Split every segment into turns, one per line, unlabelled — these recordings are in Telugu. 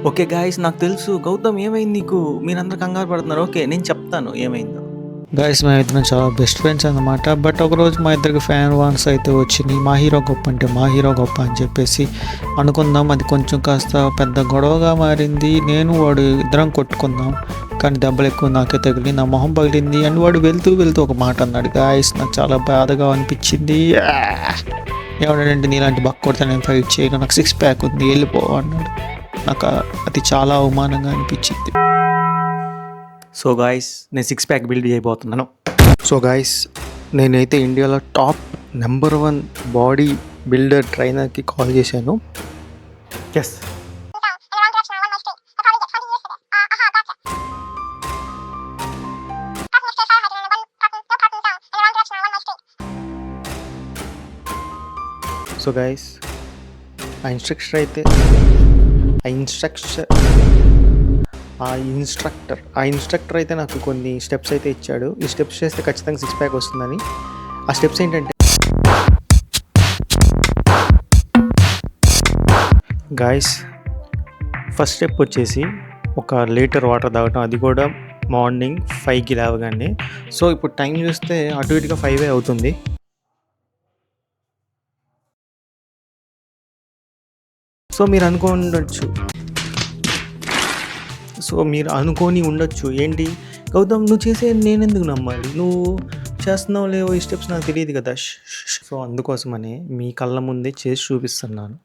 ఓకే గాయ్స్, నాకు తెలుసు. గౌతమ్ ఏమైంది నీకు? మీరందరూ కంగారు పడుతున్నారు. ఓకే, నేను చెప్తాను ఏమైందో.
గాయస్ మా ఇద్దరం చాలా బెస్ట్ ఫ్రెండ్స్ అనమాట. బట్ ఒకరోజు మా ఇద్దరికి ఫ్యాన్ వాన్స్ అయితే వచ్చినాయి. మా హీరో గొప్ప అంటే మా హీరో గొప్ప అని చెప్పేసి అనుకుందాం. అది కొంచెం కాస్త పెద్ద గొడవగా మారింది. నేను వాడు ఇద్దరం కొట్టుకుందాం, కానీ దెబ్బలు ఎక్కువ నాకే తగిలి నా మొహం పగిలింది. అండ్ వాడు వెళ్తూ వెళ్తూ ఒక మాట అన్నాడు. గాయస్ నాకు చాలా బాధగా అనిపించింది. ఏమన్నాడంటే, నీలాంటి బక్క కొడితే నేను ఫైట్ చేయను, నాకు 6 ప్యాక్ ఉంది, వెళ్ళిపో అన్నాడు. నాకు అది చాలా అవమానంగా అనిపించింది.
సో గాయ్స్, నేను 6 ప్యాక్ బిల్డ్ చేయబోతున్నాను.
సో గాయస్, నేనైతే ఇండియాలో టాప్ నెంబర్ 1 బాడీ బిల్డర్ ట్రైనర్కి కాల్ చేశాను.
ఎస్.
సో గాయస్, ఆ ఇన్స్ట్రక్టర్ అయితే నాకు కొన్ని స్టెప్స్ అయితే ఇచ్చాడు. ఈ స్టెప్స్ చేస్తే ఖచ్చితంగా 6 ప్యాక్ వస్తుందని. ఆ స్టెప్స్ ఏంటంటే, గాయస్ ఫస్ట్ స్టెప్ వచ్చేసి 1 లీటర్ వాటర్ తాగటం, అది కూడా మార్నింగ్ 5కి లేవగానే. సో ఇప్పుడు టైం చూస్తే అటు ఇటుగా 5 అవుతుంది. సో మీరు అనుకోని ఉండొచ్చు, ఏంటి గౌతమ్ నువ్వు చేసే నేను ఎందుకు నమ్మాలి, నువ్వు చేస్తున్నావు లేవో ఈ స్టెప్స్ నాకు తెలియదు కదా. సో అందుకోసమనే మీ కళ్ళ ముందే చేసి చూపిస్తున్నాను.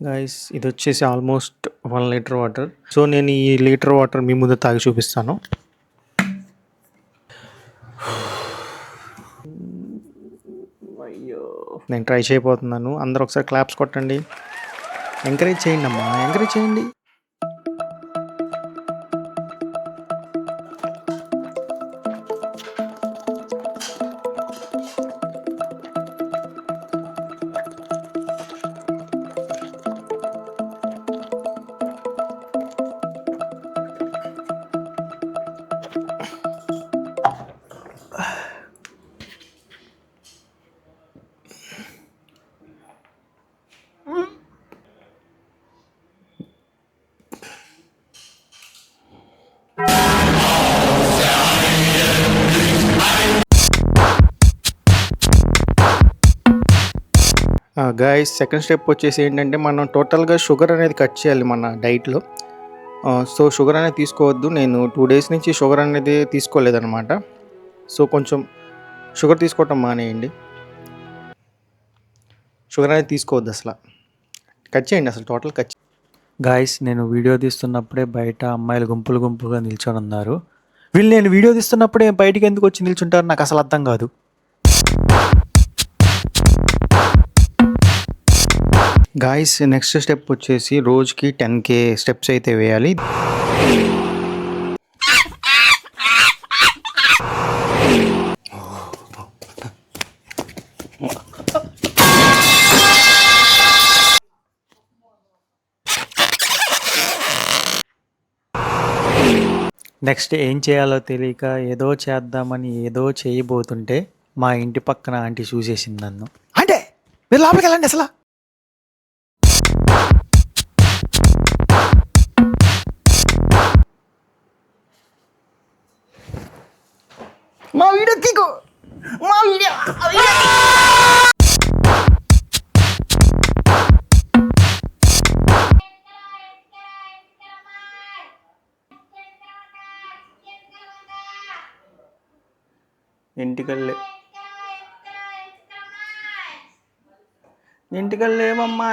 గైస్, ఇది వచ్చేసి ఆల్మోస్ట్ 1 లీటర్ వాటర్. సో నేను ఈ లీటర్ వాటర్ మీ ముందు తాగి చూపిస్తాను. అయ్యో, నేను ట్రై చేయబోతున్నాను. అందరూ ఒకసారి క్లాప్స్ కొట్టండి, ఎంకరేజ్ చేయండి అమ్మా, ఎంకరేజ్ చేయండి. గాయస్, సెకండ్ స్టెప్ వచ్చేసి ఏంటంటే, మనం టోటల్గా షుగర్ అనేది కట్ చేయాలి మన డైట్లో. సో షుగర్ అనేది తీసుకోవద్దు. నేను 2 డేస్ నుంచి షుగర్ అనేది తీసుకోలేదన్నమాట. సో కొంచెం షుగర్ తీసుకోవటం మానేయండి. షుగర్ అనేది తీసుకోవద్దు, అసలు కట్ చేయండి, అసలు టోటల్ కట్.
గాయస్, నేను వీడియో తీస్తున్నప్పుడే బయట అమ్మాయిలు గుంపులుగా నిల్చొని ఉన్నారు. వీళ్ళు నేను వీడియో తీస్తున్నప్పుడే బయటికి ఎందుకు వచ్చి నిల్చుంటారు, నాకు అసలు అర్థం కాదు.
గాయస్, నెక్స్ట్ స్టెప్ వచ్చేసి రోజుకి 10K స్టెప్స్ అయితే వేయాలి.
నెక్స్ట్ ఏం చేయాలో తెలియక ఏదో చేద్దామని ఏదో చేయబోతుంటే మా ఇంటి పక్కన ఆంటీ చూసేసింది నన్ను.
అంటే మీరు లోపలికి వెళ్ళండి అసలు. మా వీడియో తీకు, మా వీడియో.
ఇంటికెళ్ళేమమ్మా,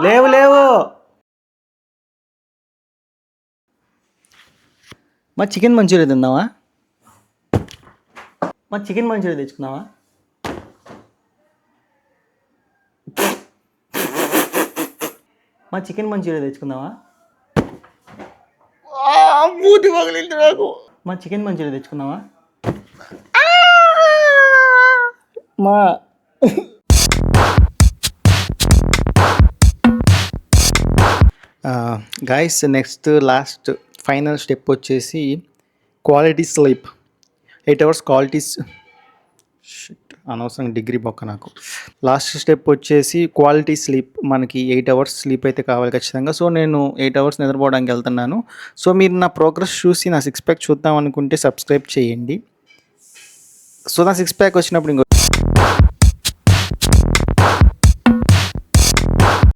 లేవు.
మా చికెన్ మంచూరియా తిందామా?
మా చికెన్ మంచూరియా తెచ్చుకున్నావా? మా చికెన్ మంచూరియా తెచ్చుకుందామా?
మూతి పగిలింది నాకు.
మా చికెన్ మంచూరియా తెచ్చుకుందామా?
మా guys, next last final step వచ్చేసి క్వాలిటీ స్లీప్. 8 hours క్వాలిటీ
అనవసరంగా డిగ్రీ బొక్క నాకు. లాస్ట్ స్టెప్ వచ్చేసి క్వాలిటీ స్లీప్. మనకి 8 అవర్స్ స్లీప్ అయితే కావాలి ఖచ్చితంగా. సో నేను 8 అవర్స్ నిద్రపోవడానికి వెళ్తున్నాను. సో మీరు నా ప్రోగ్రెస్ చూసి నా సిక్స్ ప్యాక్ చూద్దాం అనుకుంటే సబ్స్క్రైబ్ చేయండి. సో నా సిక్స్ ప్యాక్ వచ్చినప్పుడు